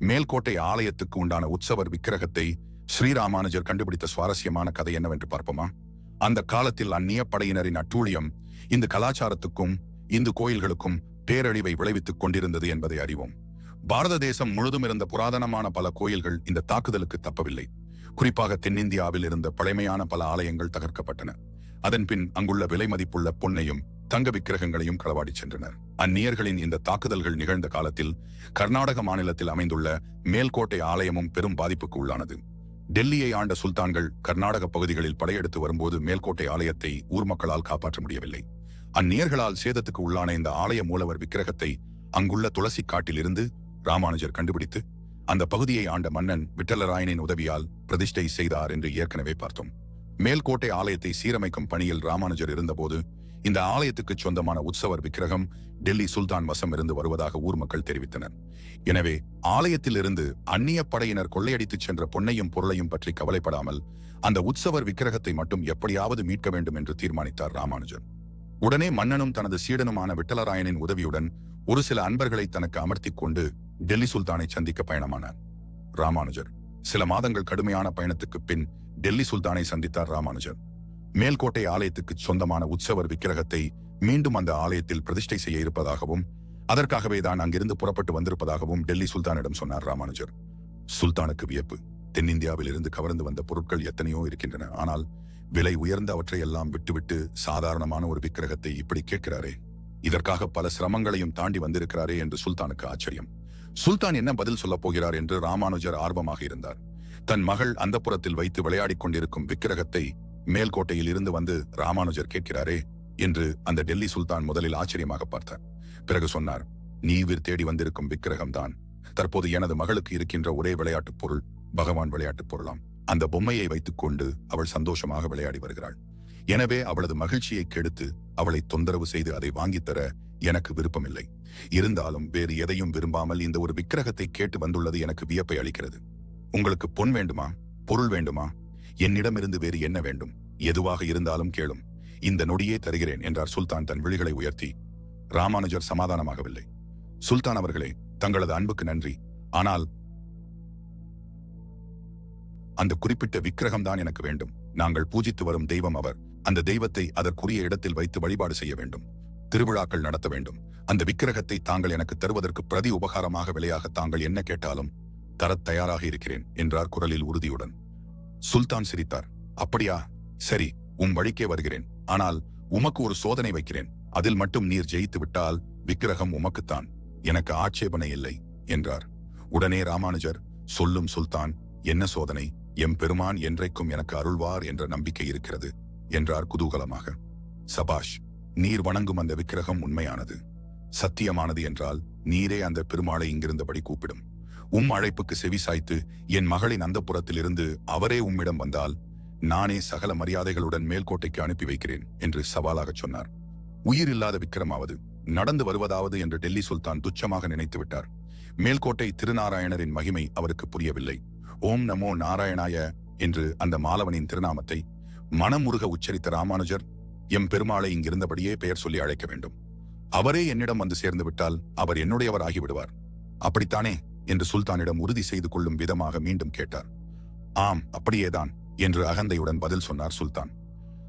மேல்கோட்டை ஆலயத்துக்கு உண்டான உற்சவர் விக்கிரகத்தை ஸ்ரீராமானுஜர் கண்டுபிடித்த சுவாரஸ்யமான கதை என்னவென்று பார்ப்போமா? அந்த காலத்தில் அந்நிய படையினரின் அட்டூழியம் இந்த கலாச்சாரத்துக்கும் இந்து கோயில்களுக்கும் பேரழிவை விளைவித்துக் கொண்டிருந்தது என்பதை அறிவோம். பாரத தேசம் முழுதும் இருந்த புராதனமான பல கோயில்கள் இந்த தாக்குதலுக்கு தப்பவில்லை. குறிப்பாக தென்னிந்தியாவில் இருந்த பழமையான பல ஆலயங்கள் தகர்க்கப்பட்டன. அதன் பின் அங்குள்ள விலை மதிப்புள்ள பொன்னையும் தங்க விக்கிரகங்களையும் களவாடி சென்றனர். அந்நியர்களின் இந்த தாக்குதல்கள் நிகழ்ந்த காலத்தில் கர்நாடக மாநிலத்தில் அமைந்துள்ள மேல்கோட்டை ஆலயமும் பெரும் பாதிப்புக்கு உள்ளானது. டெல்லியை ஆண்ட சுல்தான்கள் கர்நாடக பகுதிகளில் படையெடுத்து வரும்போது மேல்கோட்டை ஆலயத்தை ஊர் மக்களால் காப்பாற்ற முடியவில்லை. அந்நியர்களால் சேதத்துக்கு உள்ளான இந்த ஆலய மூலவர் விக்கிரகத்தை அங்குள்ள துளசி காட்டில் இருந்து ராமானுஜர் கண்டுபிடித்து அந்த பகுதியை ஆண்ட மன்னன் விட்டலராயனின் உதவியால் பிரதிஷ்டை செய்தார் என்று ஏற்கனவே பார்த்தோம். மேல்கோட்டை ஆலயத்தை சீரமைக்கும் பணியில் ராமானுஜர் இருந்தபோது இந்த ஆலயத்துக்கு சொந்தமான உற்சவர் விக்கிரகம் டெல்லி சுல்தான் வசம் இருந்து வருவதாக ஊர் மக்கள் தெரிவித்தனர். எனவே ஆலயத்தில் இருந்து அந்நிய படையினர் கொள்ளையடித்துச் சென்ற பொன்னையும் பொருளையும் பற்றி கவலைப்படாமல் அந்த உற்சவர் விக்கிரகத்தை மட்டும் எப்படியாவது மீட்க வேண்டும் என்று தீர்மானித்தார் ராமானுஜர். உடனே மன்னனும் தனது சீடனுமான விட்டலராயனின் உதவியுடன் ஒரு சில அன்பர்களை தனக்கு அமர்த்திக் கொண்டு டெல்லி சுல்தானை சந்திக்க பயணமானார் ராமானுஜர். சில மாதங்கள் கடுமையான பயணத்துக்கு பின் டெல்லி சுல்தானை சந்தித்தார் ராமானுஜர். மேல்கோட்டை ஆலயத்துக்கு சொந்தமான உற்சவர் விக்கிரகத்தை மீண்டும் அந்த ஆலயத்தில் பிரதிஷ்டை செய்ய இருப்பதாகவும் அதற்காகவே தான் அங்கிருந்து புறப்பட்டு வந்திருப்பதாகவும் டெல்லி சுல்தானிடம் சொன்னார் ராமானுஜர். சுல்தானுக்கு வியப்பு. தென்னிந்தியாவில் இருந்து கவர்ந்து வந்த பொருட்கள் எத்தனையோ இருக்கின்றன, ஆனால் விலை உயர்ந்த அவற்றையெல்லாம் விட்டுவிட்டு சாதாரணமான ஒரு விக்கிரகத்தை இப்படி கேட்கிறாரே, இதற்காக பல சிரமங்களையும் தாண்டி வந்திருக்கிறாரே என்று சுல்தானுக்கு ஆச்சரியம். சுல்தான் என்ன பதில் சொல்லப் போகிறார் என்று ராமானுஜர் ஆர்வமாக இருந்தார். தன் மகள் அந்தப்புறத்தில் வைத்து விளையாடிக் கொண்டிருக்கும் விக்கிரகத்தை மேல்கோட்டையில் இருந்து வந்து ராமானுஜர் கேட்கிறாரே என்று அந்த டெல்லி சுல்தான் முதலில் ஆச்சரியமாக பார்த்தார். பிறகு சொன்னார், நீவிர் தேடி வந்திருக்கும் விக்கிரகம் தான் தற்போது எனது மகளுக்கு இருக்கின்ற ஒரே விளையாட்டுப் பொருள். பகவான் விளையாட்டுப் பொருளாம். அந்த பொம்மையை வைத்துக் கொண்டு அவள் சந்தோஷமாக விளையாடி வருகிறாள். எனவே அவளது மகிழ்ச்சியை கெடுத்து அவளை தொந்தரவு செய்து அதை வாங்கித்தர எனக்கு விருப்பமில்லை. இருந்தாலும் வேறு எதையும் விரும்பாமல் இந்த ஒரு விக்கிரகத்தை கேட்டு வந்துள்ளது எனக்கு வியப்பை அளிக்கிறது. உங்களுக்கு பொன் வேண்டுமா, பொருள் வேண்டுமா, என்னிடமிருந்து வேறு என்ன வேண்டும்? எதுவாக இருந்தாலும் கேளும், இந்த நொடியே தருகிறேன் என்றார் சுல்தான் தன் விழிகளை உயர்த்தி. ராமானுஜர் சமாதானமாகவில்லை. சுல்தான் அவர்களே, தங்களது அன்புக்கு நன்றி. ஆனால் அந்த குறிப்பிட்ட விக்கிரகம் தான் எனக்கு வேண்டும். நாங்கள் பூஜித்து வரும் தெய்வம் அவர். அந்த தெய்வத்தை அதற்குரிய இடத்தில் வைத்து வழிபாடு செய்ய வேண்டும். திருவிழாக்கள் நடத்த வேண்டும். அந்த விக்கிரகத்தை தாங்கள் எனக்கு தருவதற்கு பிரதி உபகாரமாக விலையாக தாங்கள் என்ன கேட்டாலும் தரத் தயாராக இருக்கிறேன் என்றார் குரலில் உறுதியுடன். சுல்தான் சிரித்தார். அப்படியா, சரி, வழிக்கே வருகிறேன். ஆனால் உமக்கு ஒரு சோதனை வைக்கிறேன். அதில் மட்டும் நீர் ஜெயித்து விட்டால் விக்கிரகம் உமக்குத்தான், எனக்கு ஆட்சேபனை இல்லை என்றார். உடனே ராமானுஜர், சொல்லும் சுல்தான், என்ன சோதனை? எம் பெருமான் என்றைக்கும் எனக்கு அருள்வார் என்ற நம்பிக்கை இருக்கிறது என்றார் குதூகலமாக. சபாஷ், நீர் வணங்கும் அந்த விக்கிரகம் உண்மையானது, சத்தியமானது என்றால் நீரே அந்த பெருமாளை இங்கிருந்தபடி கூப்பிடும். அழைப்புக்கு செவி சாய்த்து என் மகளின் அந்தப்புறத்தில் இருந்து அவரே உம்மிடம் வந்தால் நானே சகல மரியாதைகளுடன் மேல்கோட்டைக்கு அனுப்பி வைக்கிறேன் என்று சவாலாக சொன்னார். உயிர் இல்லாத விக்கிரமாவது நடந்து வருவதாவது என்று டெல்லி சுல்தான் துச்சமாக நினைத்து விட்டார். மேல்கோட்டை திருநாராயணரின் மகிமை அவருக்கு புரியவில்லை. ஓம் நமோ நாராயணாய என்று அந்த மாலவனின் திருநாமத்தை மனமுருக உச்சரித்த ராமானுஜர், எம் பெருமாளை இங்கிருந்தபடியே பெயர் சொல்லி அழைக்க வேண்டும். அவரே என்னிடம் வந்து சேர்ந்து விட்டால் அவர் என்னுடையவர் ஆகிவிடுவார். அப்படித்தானே என்று சுல்தானிடம் உறுதி செய்து கொள்ளும் விதமாக மீண்டும் கேட்டார். ஆம், அப்படியேதான் என்று அகந்தையுடன் பதில் சொன்னார் சுல்தான்.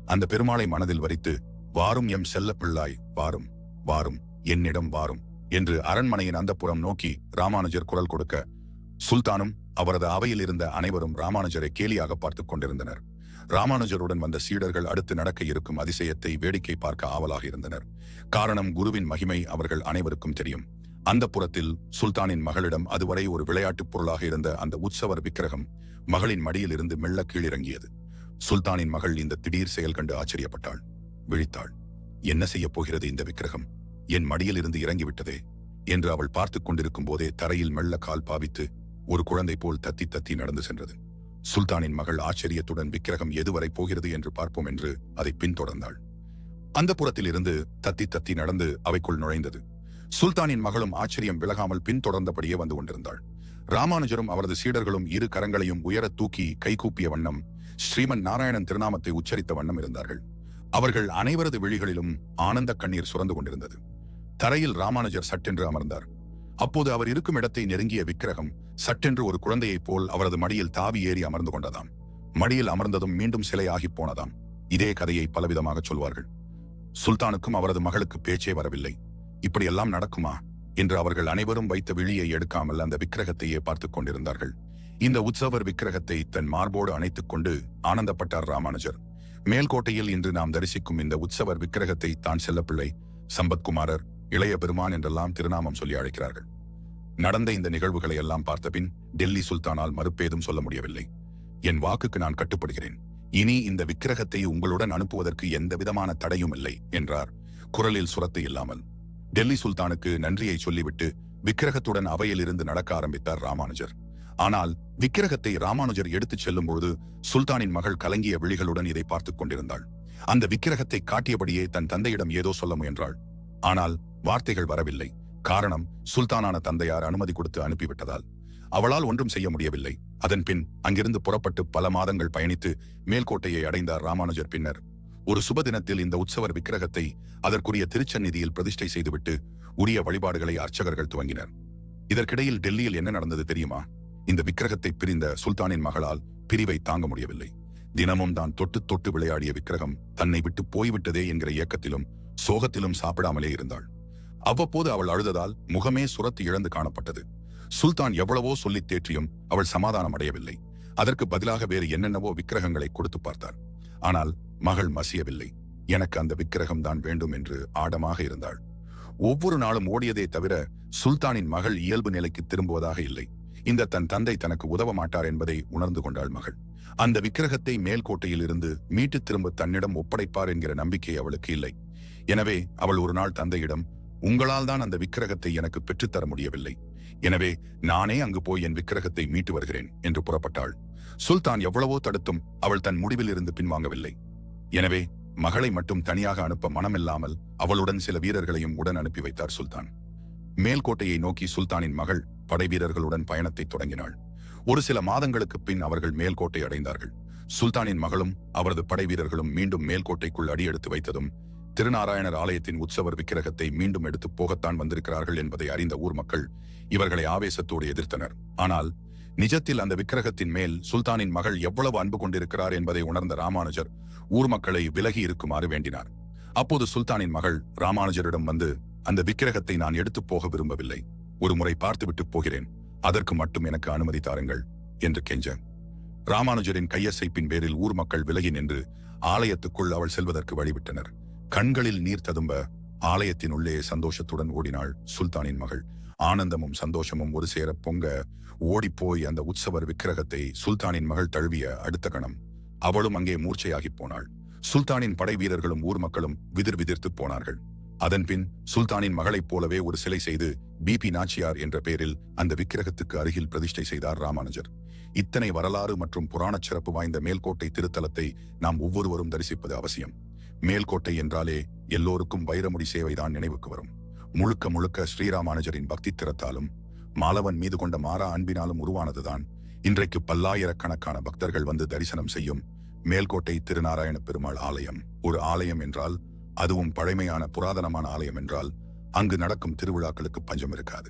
அந்த பெருமாளை மனதில் வரித்து, வாரும் எம் செல்ல பிள்ளாய், வாரும் வாரும் என்னிடம் வாரும் என்று அரண்மனையின் அந்தப்புறம் நோக்கி ராமானுஜர் குரல் கொடுக்க சுல்தானும் அவரது அவையில் இருந்த அனைவரும் ராமானுஜரை கேலியாக பார்த்துக் கொண்டிருந்தனர். ராமானுஜருடன் வந்த சீடர்கள் அடுத்து நடக்க இருக்கும் அதிசயத்தை வேடிக்கை பார்க்க ஆவலாக இருந்தனர். காரணம், குருவின் மகிமை அவர்கள் அனைவருக்கும் தெரியும். அந்த புறத்தில் சுல்தானின் மகளிடம் அதுவரை ஒரு விளையாட்டுப் பொருளாக இருந்த அந்த உற்சவர் விக்கிரகம் மகளின் மடியில் இருந்து மெல்ல கீழிறங்கியது. சுல்தானின் மகள் இந்த திடீர் செயல் கண்டு ஆச்சரியப்பட்டாள். விழித்தாள். என்ன செய்யப் போகிறது இந்த விக்கிரகம்? என் மடியில் இருந்து இறங்கிவிட்டதே என்று அவள் பார்த்துக் கொண்டிருக்கும் போதே தரையில் மெல்ல கால் பாவித்து ஒரு குழந்தை போல் தத்தி தத்தி நடந்து சென்றது. சுல்தானின் மகள் ஆச்சரியத்துடன் விக்கிரகம் எதுவரை போகிறது என்று பார்ப்போம் என்று அதை பின்தொடர்ந்தாள். அந்த புறத்தில் இருந்து தத்தி தத்தி நடந்து அவைக்குள் நுழைந்தது. சுல்தானின் மகளும் ஆச்சரியம் விலகாமல் பின்தொடர்ந்தபடியே வந்து கொண்டிருந்தாள். ராமானுஜரும் அவரது சீடர்களும் இரு கரங்களையும் உயர தூக்கி கைகூப்பிய வண்ணம் ஸ்ரீமன் நாராயணன் திருநாமத்தை உச்சரித்த வண்ணம் இருந்தார்கள். அவர்கள் அனைவரது விழிகளிலும் ஆனந்த கண்ணீர் சுரந்து கொண்டிருந்தது. தரையில் ராமானுஜர் சட்டென்று அமர்ந்தார். அப்போது அவர் இருக்கும் இடத்தை நெருங்கிய விக்கிரகம் சட்டென்று ஒரு குழந்தையைப் போல் அவரது மடியில் தாவி ஏறி அமர்ந்து கொண்டதாம். மடியில் அமர்ந்ததும் மீண்டும் சிலையாகிப் போனதாம். இதே கதையை பலவிதமாக சொல்வார்கள். சுல்தானுக்கும் அவரது மகளுக்கு பேச்சே வரவில்லை. இப்படியெல்லாம் நடக்குமா என்று அவர்கள் அனைவரும் வைத்த விழியை எடுக்காமல் அந்த விக்கிரகத்தையே பார்த்துக் கொண்டிருந்தார்கள். இந்த உற்சவர் விக்கிரகத்தை தன் மார்போடு அணைத்துக் கொண்டு ஆனந்தப்பட்டார் ராமானுஜர். மேல்கோட்டையில் இன்று நாம் தரிசிக்கும் இந்த உற்சவர் விக்கிரகத்தை தான் செல்லப்பிள்ளை, சம்பத்குமாரர், இளைய பெருமான் என்றெல்லாம் திருநாமம் சொல்லி அழைக்கிறார்கள். நடந்த இந்த நிகழ்வுகளை எல்லாம் பார்த்தபின் டெல்லி சுல்தானால் மறுப்பேதும் சொல்ல முடியவில்லை. என் வாக்குக்கு நான் கட்டுப்படுகிறேன். இனி இந்த விக்கிரகத்தை உங்களுடன் அனுப்புவதற்கு எந்த விதமான தடையும் இல்லை என்றார், குரலில் சுரத்து இல்லாமல். டெல்லி சுல்தானுக்கு நன்றியை சொல்லிவிட்டு விக்கிரகத்துடன் அவையில் இருந்து நடக்க ஆரம்பித்தார் ராமானுஜர். ஆனால் விக்கிரகத்தை ராமானுஜர் எடுத்துச் செல்லும் பொழுது சுல்தானின் மகள் கலங்கிய விழிகளுடன் இதை பார்த்துக் கொண்டிருந்தாள். அந்த விக்கிரகத்தை காட்டியபடியே தன் தந்தையிடம் ஏதோ சொல்ல முயன்றாள். ஆனால் வார்த்தைகள் வரவில்லை. காரணம், சுல்தானான தந்தையார் அனுமதி கொடுத்து அனுப்பிவிட்டதால். அவளால் ஒன்றும் செய்ய முடியவில்லை. அதன் பின் அங்கிருந்து புறப்பட்டு பல மாதங்கள் பயணித்து மேல்கோட்டையை அடைந்தார் ராமானுஜர். பின்னர் ஒரு சுப தினத்தில் இந்த உற்சவர் விக்கிரகத்தை அதற்குரிய திருச்சந்நிதியில் பிரதிஷ்டை செய்துவிட்டு உரிய வழிபாடுகளை அர்ச்சகர்கள் துவங்கினர். இதற்கிடையில் டெல்லியில் என்ன நடந்தது தெரியுமா? இந்த விக்கிரகத்தை பிரிந்த சுல்தானின் மகளால் பிரிவை தாங்க முடியவில்லை. தினமும் தான் தொட்டு தொட்டு விளையாடிய விக்கிரகம் தன்னை விட்டு போய்விட்டதே என்கிற இயக்கத்திலும் சோகத்திலும் சாப்பிடாமலே இருந்தாள். அவ்வப்போது அவள் அழுததால் முகமே சுரத்து இழந்து காணப்பட்டது. சுல்தான் எவ்வளவோ சொல்லித் தேற்றியும் அவள் சமாதானம் அடையவில்லை. அதற்கு பதிலாக வேறு என்னென்னவோ விக்கிரகங்களை கொடுத்து பார்த்தார். ஆனால் மகள் மசியவில்லை. எனக்கு அந்த விக்கிரகம் தான் வேண்டும் என்று ஆடமாக இருந்தாள். ஒவ்வொரு நாளும் ஓடியதே தவிர சுல்தானின் மகள் இயல்பு நிலைக்கு திரும்புவதாக இல்லை. இந்த தன் தந்தை தனக்கு உதவ மாட்டார் என்பதை உணர்ந்து கொண்டாள் மகள். அந்த விக்கிரகத்தை மேல்கோட்டையில் இருந்து மீட்டு திரும்ப தன்னிடம் ஒப்படைப்பார் என்கிற நம்பிக்கை அவளுக்கு இல்லை. எனவே அவள் ஒரு நாள் தந்தையிடம், உங்களால் தான் அந்த விக்கிரகத்தை எனக்கு பெற்றுத்தர முடியவில்லை. எனவே நானே அங்கு போய் என் விக்கிரகத்தை மீட்டு வருகிறேன் என்று புறப்பட்டாள். சுல்தான் எவ்வளவோ தடுத்தும் அவள் தன் முடிவில் இருந்து பின்வாங்கவில்லை. எனவே மகளை மட்டும் தனியாக அனுப்ப மனமில்லாமல் அவளுடன் சில வீரர்களையும் உடன் அனுப்பி வைத்தார் சுல்தான். மேல்கோட்டையை நோக்கி சுல்தானின் மகள் படை வீரர்களுடன் பயணத்தை தொடங்கினாள். ஒரு சில மாதங்களுக்கு பின் அவர்கள் மேல்கோட்டை அடைந்தார்கள். சுல்தானின் மகளும் அவரது படை வீரர்களும் மீண்டும் மேல்கோட்டைக்குள் அடியெடுத்து வைத்ததும் திருநாராயணர் ஆலயத்தின் உற்சவர் விக்கிரகத்தை மீண்டும் எடுத்து போகத்தான் வந்திருக்கிறார்கள் என்பதை அறிந்த ஊர் மக்கள் இவர்களை ஆவேசத்தோடு எதிர்த்தனர். ஆனால் நிஜத்தில் அந்த விக்கிரகத்தின் மேல் சுல்தானின் மகள் எவ்வளவு அன்பு கொண்டிருக்கிறார் என்பதை உணர்ந்த ராமானுஜர் ஊர் மக்களை விலகி இருக்குமாறு வேண்டினார். அப்போது சுல்தானின் மகள் ராமானுஜரிடம் வந்து, அந்த விக்கிரகத்தை நான் எடுத்து போக விரும்பவில்லை. ஒரு முறை பார்த்துவிட்டு போகிறேன். அதற்கு மட்டும் எனக்கு அனுமதி தாருங்கள் என்று கெஞ்ச, ராமானுஜரின் கையசைப்பின் பேரில் ஊர் மக்கள் விலகி நின்று ஆலயத்துக்குள் அவள் செல்வதற்கு வழிவிட்டனர். கண்களில் நீர் ததும்ப ஆலயத்தின் உள்ளே சந்தோஷத்துடன் ஓடினாள் சுல்தானின் மகள். ஆனந்தமும் சந்தோஷமும் ஒரு சேர பொங்க ஓடிப்போய் அந்த உற்சவர் விக்கிரகத்தை சுல்தானின் மகள் தழுவிய அடுத்த கணம் அவளும் அங்கே மூர்ச்சையாகி போனாள். சுல்தானின் படை வீரர்களும் ஊர் மக்களும் விதிர் விதிர்த்து போனார்கள். அதன்பின் சுல்தானின் மகளைப் போலவே ஒரு சிலை செய்து பிபி நாச்சியார் என்ற பெயரில் அந்த விக்கிரகத்துக்கு அருகில் பிரதிஷ்டை செய்தார் ராமானுஜர். இத்தனை வரலாறு மற்றும் புராணச் சிறப்பு வாய்ந்த மேல்கோட்டை திருத்தலத்தை நாம் ஒவ்வொருவரும் தரிசிப்பது அவசியம். மேல்கோட்டை என்றாலே எல்லோருக்கும் வைரமுடி சேவைதான் நினைவுக்கு வரும். முழுக்க முழுக்க ஸ்ரீராமானுஜரின் பக்தி திறத்தாலும் மாலவன் மீது கொண்ட மாறா அன்பினாலும் உருவானதுதான் இன்றைக்கு பல்லாயிரக்கணக்கான பக்தர்கள் வந்து தரிசனம் செய்யும் மேல்கோட்டை திருநாராயண பெருமாள் ஆலயம். ஒரு ஆலயம் என்றால், அதுவும் பழமையான புராதனமான ஆலயம் என்றால், அங்கு நடக்கும் திருவிழாக்களுக்கு பஞ்சம் இருக்காது.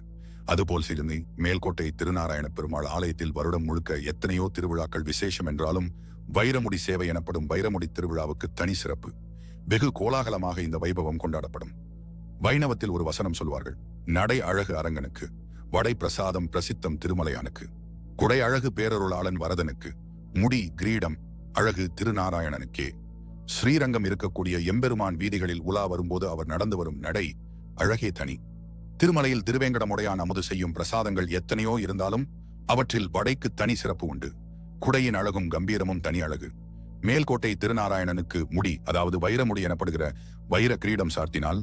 அதுபோல் சிறுமி மேல்கோட்டை திருநாராயண பெருமாள் ஆலயத்தில் வருடம் முழுக்க எத்தனையோ திருவிழாக்கள் விசேஷம் என்றாலும் வைரமுடி சேவை எனப்படும் வைரமுடி திருவிழாவுக்கு தனி சிறப்பு. வெகு கோலாகலமாக இந்த வைபவம் கொண்டாடப்படும். வைணவத்தில் ஒரு வசனம் சொல்வார்கள், நடை அழகு அரங்கனுக்கு, வடை பிரசாதம் பிரசித்தம் திருமலையானுக்கு, குடை அழகு பேரருளாளன் வரதனுக்கு, முடி கிரீடம் அழகு திருநாராயணனுக்கே. ஸ்ரீரங்கம் இருக்கக்கூடிய எம்பெருமான் வீதிகளில் உலா வரும்போது அவர் நடந்து வரும் நடை அழகே தனி. திருமலையில் திருவேங்கடமுடையான் அமுது செய்யும் பிரசாதங்கள் எத்தனையோ இருந்தாலும் அவற்றில் வடைக்கு தனி சிறப்பு உண்டு. குடையின் அழகும் கம்பீரமும் தனி அழகு. மேல்கோட்டை திருநாராயணனுக்கு முடி, அதாவது வைரமுடி எனப்படுகிற வைர கிரீடம் சார்த்தினால்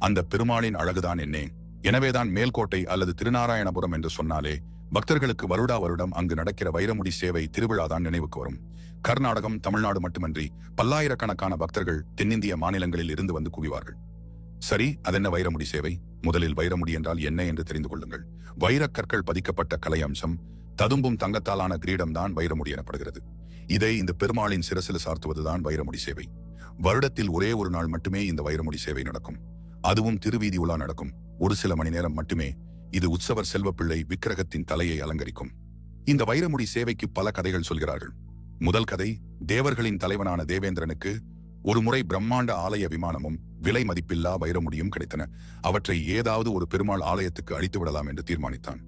அந்த பெருமாளின் அழகுதான் என்னே. எனவேதான் மேல்கோட்டை அல்லது திருநாராயணபுரம் என்று சொன்னாலே பக்தர்களுக்கு வருடா வருடம் அங்கு நடக்கிற வைரமுடி சேவை திருவிழாதான் நினைவுக்கு வரும். கர்நாடகம், தமிழ்நாடு மட்டுமன்றி பல்லாயிரக்கணக்கான பக்தர்கள் தென்னிந்திய மாநிலங்களில் இருந்து வந்து குவிவார்கள். சரி, அதென்ன வைரமுடி சேவை? முதலில் வைரமுடி என்றால் என்ன என்று தெரிந்து கொள்ளுங்கள். வைரக்கற்கள் பதிக்கப்பட்ட கலை அம்சம், ததும்பும் தங்கத்தாலான கிரீடம்தான் வைரமுடி எனப்படுகிறது. இதை இந்த பெருமாளின் சிரசில் சார்த்துவதுதான் வைரமுடி சேவை. வருடத்தில் ஒரே ஒரு நாள் மட்டுமே இந்த வைரமுடி சேவை நடக்கும். அதுவும் திருவீதி உலா நடக்கும். ஒரு சில மணி நேரம் மட்டுமே. இது உற்சவர் செல்வப்பிள்ளை விக்கிரகத்தின் தலையை அலங்கரிக்கும். இந்த வைரமுடி சேவைக்கு பல கதைகள் சொல்கிறார்கள். முதல் கதை, தேவர்களின் தலைவனான தேவேந்திரனுக்கு ஒருமுறை பிரம்மாண்ட ஆலய விமானமும் விலை மதிப்பில்லா வைரமுடியும் கிடைத்தன. அவற்றை ஏதாவது ஒரு பெருமாள் ஆலயத்துக்கு அழித்து விடலாம் என்று தீர்மானித்தான்.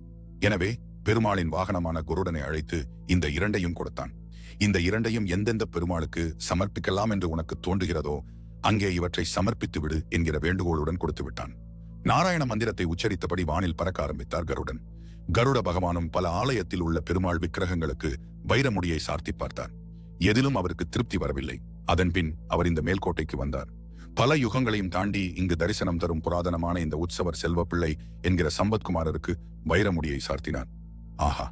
எனவே பெருமாளின் வாகனமான குருடனை அழைத்து இந்த இரண்டையும் கொடுத்தான். இந்த இரண்டையும் எந்தெந்த பெருமாளுக்கு சமர்ப்பிக்கலாம் என்று உனக்கு தோன்றுகிறதோ அங்கே இவற்றை சமர்ப்பித்து விடு என்கிற வேண்டுகோளுடன் கொடுத்து விட்டான். நாராயண மந்திரத்தை உச்சரித்தபடி வானில் பறக்க ஆரம்பித்தார் கருடன். கருட பகவானும் பல ஆலயத்தில் உள்ள பெருமாள் விக்கிரகங்களுக்கு வைரமுடியை சார்த்தி பார்த்தார். எதிலும் அவருக்கு திருப்தி வரவில்லை. அதன்பின் அவர் இந்த மேல்கோட்டைக்கு வந்தார். பல யுகங்களையும் தாண்டி இங்கு தரிசனம் தரும் புராதனமான இந்த உற்சவர் செல்வப்பிள்ளை என்கிற சம்பத்குமாரருக்கு வைரமுடியை சார்த்தினார். ஆஹா,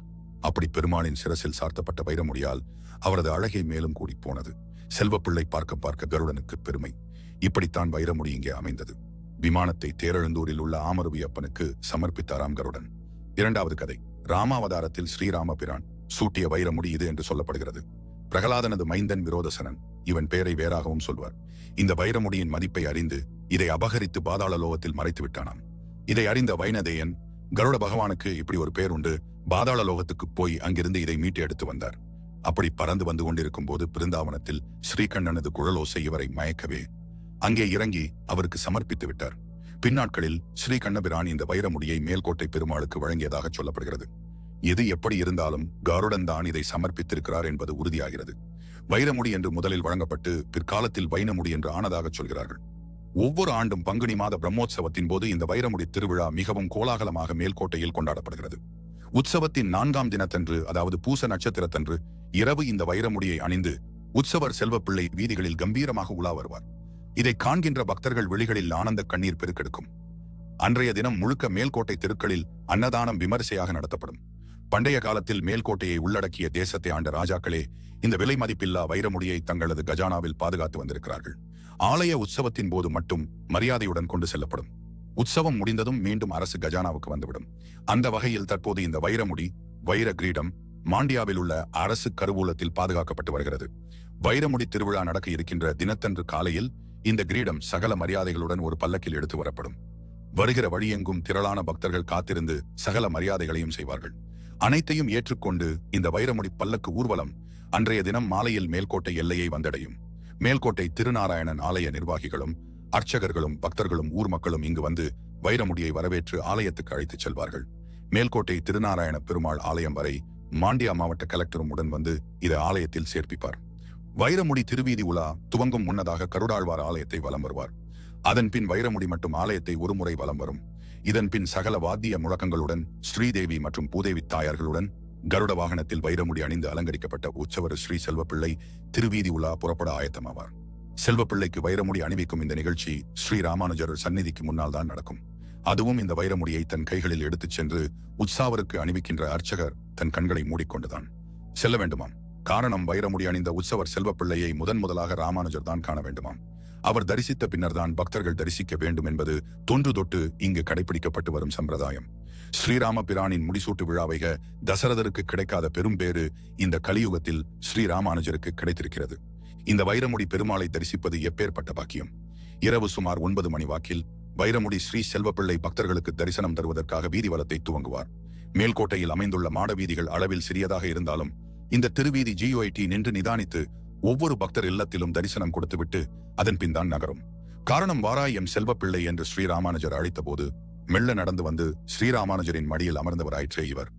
அப்படி பெருமாளின் சிரசில் சார்த்தப்பட்ட வைரமுடியால் அவரது அழகை மேலும் கூடி போனது. செல்வப்பிள்ளை பார்க்க பார்க்க கருடனுக்கு பெருமை. இப்படித்தான் வைரமுடி இங்கே அமைந்தது. விமானத்தை தேரெழுந்தூரில் உள்ள ஆமருவி அப்பனுக்கு சமர்ப்பித்தாராம் கருடன். இரண்டாவது கதை, ராமாவதாரத்தில் ஸ்ரீராம பிரான் சூட்டிய வைரமுடி இது என்று சொல்லப்படுகிறது. பிரகலாதனது மைந்தன் விரோதசனன் இவன் பெயரை வேறாகவும் சொல்வார். இந்த வைரமுடியின் மதிப்பை அறிந்து இதை அபகரித்து பாதாள லோகத்தில் மறைத்து விட்டானாம். இதை அறிந்த வைனதேயன், கருட பகவானுக்கு இப்படி ஒரு பேர் உண்டு, பாதாள லோகத்துக்கு போய் அங்கிருந்து இதை மீட்டு எடுத்து வந்தார். அப்படி பறந்து வந்து கொண்டிருக்கும் போது பிருந்தாவனத்தில் ஸ்ரீகண்ணனது குழலோசை இவரை மயக்கவே அங்கே இறங்கி அவருக்கு சமர்ப்பித்து விட்டார். பின்னாட்களில் ஸ்ரீ கண்ணபிரான் இந்த வைரமுடியை மேல்கோட்டை பெருமாளுக்கு வழங்கியதாக சொல்லப்படுகிறது. எது எப்படி இருந்தாலும் கருடன் தான் இதை சமர்ப்பித்திருக்கிறார் என்பது உறுதியாகிறது. வைரமுடி என்று முதலில் வழங்கப்பட்டு பிற்காலத்தில் வைனமுடி என்று ஆனதாக சொல்கிறார்கள். ஒவ்வொரு ஆண்டும் பங்குனி மாத பிரம்மோற்சவத்தின் போது இந்த வைரமுடி திருவிழா மிகவும் கோலாகலமாக மேல்கோட்டையில் கொண்டாடப்படுகிறது. உற்சவத்தின் 4ஆம் தினத்தன்று, அதாவது பூச நட்சத்திரத்தன்று இரவு இந்த வைரமுடியை அணிந்து உற்சவர் செல்வப்பிள்ளை வீதிகளில் கம்பீரமாக உலா வருவார். இதை காண்கின்ற பக்தர்கள் விழிகளில் ஆனந்த கண்ணீர் பெருக்கெடுக்கும். அன்றைய தினம் முழுக்க மேல்கோட்டை தெருக்களில் அன்னதானம் விமரிசையாக நடத்தப்படும். பண்டைய காலத்தில் மேல்கோட்டையை உள்ளடக்கிய தேசத்தை ஆண்ட ராஜாக்களே இந்த விலை மதிப்பில்லா வைரமுடியை தங்களது கஜானாவில் பாதுகாத்து வந்திருக்கிறார்கள். ஆலய உற்சவத்தின் போது மட்டும் மரியாதையுடன் கொண்டு செல்லப்படும். உற்சவம் முடிந்ததும் மீண்டும் அரசு கஜானாவுக்கு வந்துவிடும். அந்த வகையில் தற்போது இந்த வைரமுடி, வைர கிரீடம் மாண்டியாவில் உள்ள அரசு கருவூலத்தில் பாதுகாக்கப்பட்டு வருகிறது. வைரமுடி திருவிழா நடக்க இருக்கின்ற தினத்தன்று காலையில் இந்த கிரீடம் சகல மரியாதைகளுடன் ஒரு பல்லக்கில் எடுத்து வரப்படும். வருகிற வழியெங்கும் திரளான பக்தர்கள் காத்திருந்து சகல மரியாதைகளையும் செய்வார்கள். அனைத்தையும் ஏற்றுக்கொண்டு இந்த வைரமுடி பல்லக்கு ஊர்வலம் அன்றைய தினம் மாலையில் மேல்கோட்டை எல்லையை வந்தடையும். மேல்கோட்டை திருநாராயணன் ஆலய நிர்வாகிகளும் அர்ச்சகர்களும் பக்தர்களும் ஊர் மக்களும் இங்கு வந்து வைரமுடியை வரவேற்று ஆலயத்துக்கு அழைத்துச் செல்வார்கள். மேல்கோட்டை திருநாராயண பெருமாள் ஆலயம் வரை மாண்டியா மாவட்ட கலெக்டரும் உடன் வந்து இதை ஆலயத்தில் சேர்ப்பிப்பார். வைரமுடி திருவீதி உலா துவங்கும் முன்னதாக கருடாழ்வார் ஆலயத்தை வலம் வருவார். அதன் பின் வைரமுடி மட்டும் ஆலயத்தை ஒருமுறை வலம் வரும். இதன் பின் சகல வாத்திய முழக்கங்களுடன் ஸ்ரீதேவி மற்றும் பூதேவி தாயார்களுடன் கருட வாகனத்தில் வைரமுடி அணிந்து அலங்கரிக்கப்பட்ட உற்சவர் ஸ்ரீ செல்வப்பிள்ளை திருவீதி உலா புறப்பட ஆயத்தமாவார். செல்வப்பிள்ளைக்கு வைரமுடி அணிவிக்கும் இந்த நிகழ்ச்சி ஸ்ரீ ராமானுஜர் சந்நிதிக்கு முன்னால் தான் நடக்கும். அதுவும் இந்த வைரமுடியை தன் கைகளில் எடுத்துச் சென்று உற்சவருக்கு அணிவிக்கின்ற அர்ச்சகர் தன் கண்களை மூடிக்கொண்டுதான் செல்ல வேண்டுமாம். காரணம், வைரமுடி அணிந்த உற்சவர் செல்வப்பிள்ளையை முதலாக ராமானுஜர் தான் காண வேண்டுமாம். அவர் தரிசித்த பின்னர் தான் பக்தர்கள் தரிசிக்க வேண்டும் என்பது தொன்று தொட்டு இங்கு கடைபிடிக்கப்பட்டு வரும் சம்பிரதாயம். ஸ்ரீராம பிரானின் முடிசூட்டு விழாவைக தசரதருக்கு கிடைக்காத பெரும் பேறு இந்த கலியுகத்தில் ஸ்ரீராமானுஜருக்கு கிடைத்திருக்கிறது. இந்த வைரமுடி பெருமாளை தரிசிப்பது எப்பேற்பட்ட பாக்கியம்! இரவு சுமார் 9 மணி வாக்கில் வைரமுடி ஸ்ரீ செல்வப்பிள்ளை பக்தர்களுக்கு தரிசனம் தருவதற்காக வீதிவலத்தை துவங்குவார். மேல்கோட்டையில் அமைந்துள்ள மாட வீதிகள் அளவில் சிறியதாக இருந்தாலும் இந்த திருவீதி GOIT நின்று நிதானித்து ஒவ்வொரு பக்தர் இல்லத்திலும் தரிசனம் கொடுத்துவிட்டு அதன் பின் தான் நகரும். காரணம், வாராய் எம் செல்வப்பிள்ளை என்று ஸ்ரீராமானுஜர் அழைத்த போது மெல்ல நடந்து வந்து ஸ்ரீராமானுஜரின் மடியில் அமர்ந்தவராயிற்றே இவர்.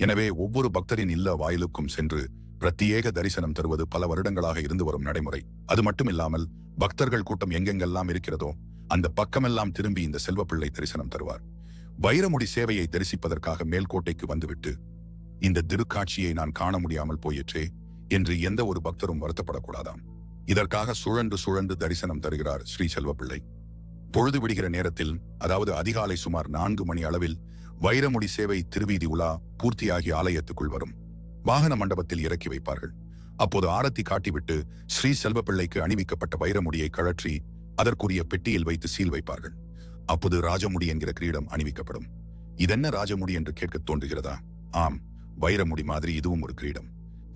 எனவே ஒவ்வொரு பக்தரின் இல்ல வாயிலுக்கும் சென்று பிரத்யேக தரிசனம் தருவது பல வருடங்களாக இருந்து வரும் நடைமுறை. அது மட்டுமில்லாமல் பக்தர்கள் கூட்டம் எங்கெங்கெல்லாம் இருக்கிறதோ அந்த பக்கமெல்லாம் திரும்பி இந்த செல்வப்பிள்ளை தரிசனம் தருவார். வைரமுடி சேவையை தரிசிப்பதற்காக மேல்கோட்டைக்கு வந்துவிட்டு இந்த திருக்காட்சியை நான் காண முடியாமல் போயிற்றே என்று எந்த ஒரு பக்தரும் வருத்தப்படக்கூடாதாம். இதற்காக சுழன்று தரிசனம் தருகிறார் ஸ்ரீ செல்வப்பிள்ளை. பொழுது விடுகிற நேரத்தில், அதாவது அதிகாலை சுமார் 4 மணி அளவில் வைரமுடி சேவை திருவீதி உலா பூர்த்தியாகி ஆலயத்துக்குள் வரும். வாகன மண்டபத்தில் இறக்கி வைப்பார்கள். அப்போது ஆரத்தி காட்டிவிட்டு ஸ்ரீ செல்வப்பிள்ளைக்கு அணிவிக்கப்பட்ட வைரமுடியை கழற்றி அதற்குரிய பெட்டியில் வைத்து சீல் வைப்பார்கள். அப்போது ராஜமுடி என்கிற கிரீடம் அணிவிக்கப்படும். இதென்ன ராஜமுடி என்று கேட்க தோன்றுகிறதா? ஆம், வைரமுடி மாதிரி இதுவும் ஒரு கிரீடம்.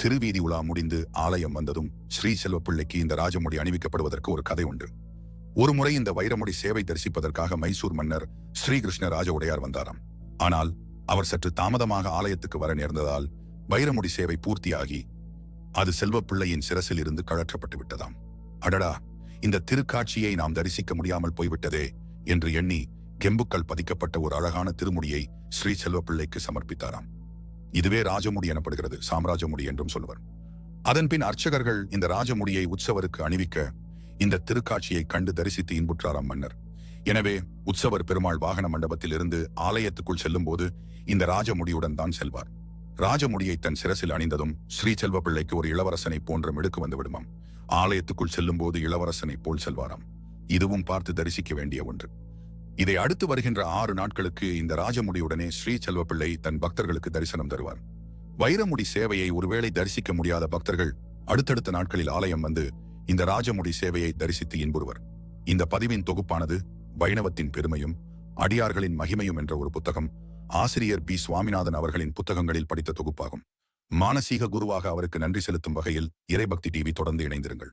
திருவீதி உலா முடிந்து ஆலயம் வந்ததும் ஸ்ரீ செல்வப்பிள்ளைக்கு இந்த ராஜமுடி அணிவிக்கப்படுவதற்கு ஒரு கதை உண்டு. ஒருமுறை இந்த வைரமுடி சேவை தரிசிப்பதற்காக மைசூர் மன்னர் ஸ்ரீகிருஷ்ண ராஜ உடையார் வந்தாராம். ஆனால் அவர் சற்று தாமதமாக ஆலயத்துக்கு வர நேர்ந்ததால் வைரமுடி சேவை பூர்த்தியாகி அது செல்வப்பிள்ளையின் சிரசில் இருந்து கழற்றப்பட்டு விட்டதாம். அடடா, இந்த திருக்காட்சியை நாம் தரிசிக்க முடியாமல் போய்விட்டதே என்று எண்ணி கெம்புக்கள் பதிக்கப்பட்ட ஒரு அழகான திருமுடியை ஸ்ரீ செல்வப்பிள்ளைக்கு சமர்ப்பித்தாராம். இதுவே ராஜமுடி எனப்படுகிறது, சாம்ராஜமுடி என்றும் சொல்லுவர். அதன்பின் அர்ச்சகர்கள் இந்த ராஜமுடியை உற்சவருக்கு அணிவிக்க இந்த திருக்காட்சியை கண்டு தரிசித்து இன்புற்றாராம் மன்னர். எனவே உற்சவர் பெருமாள் வாகன மண்டபத்தில் இருந்து ஆலயத்துக்குள் செல்லும் போது இந்த ராஜமுடியுடன் தான் செல்வார். ராஜமுடியை தன் சிரசில் அணிந்ததும் ஸ்ரீ செல்வப்பிள்ளைக்கு ஒரு இளவரசனை போன்ற மிடுக்கு வந்து விடுமாம். ஆலயத்துக்குள் செல்லும் போது இளவரசனை போல் செல்வாராம். இதுவும் பார்த்து தரிசிக்க வேண்டிய ஒன்று. இதை அடுத்து வருகின்ற 6 நாட்களுக்கு இந்த ராஜமுடியுடனே ஸ்ரீ செல்வப்பிள்ளை தன் பக்தர்களுக்கு தரிசனம் தருவார். வைரமுடி சேவையை ஒருவேளை தரிசிக்க முடியாத பக்தர்கள் அடுத்தடுத்த நாட்களில் ஆலயம் வந்து இந்த ராஜமுடி சேவையை தரிசித்து இன்புறுவர். இந்த பதிவின் தொகுப்பானது வைணவத்தின் பெருமையும் அடியார்களின் மகிமையும் என்ற ஒரு புத்தகம் ஆசிரியர் பி. சுவாமிநாதன் அவர்களின் புத்தகங்களில் படித்த தொகுப்பாகும். மானசீக குருவாக அவருக்கு நன்றி செலுத்தும் வகையில் இறைபக்தி டிவி தொடர்ந்து இணைந்திருங்கள்.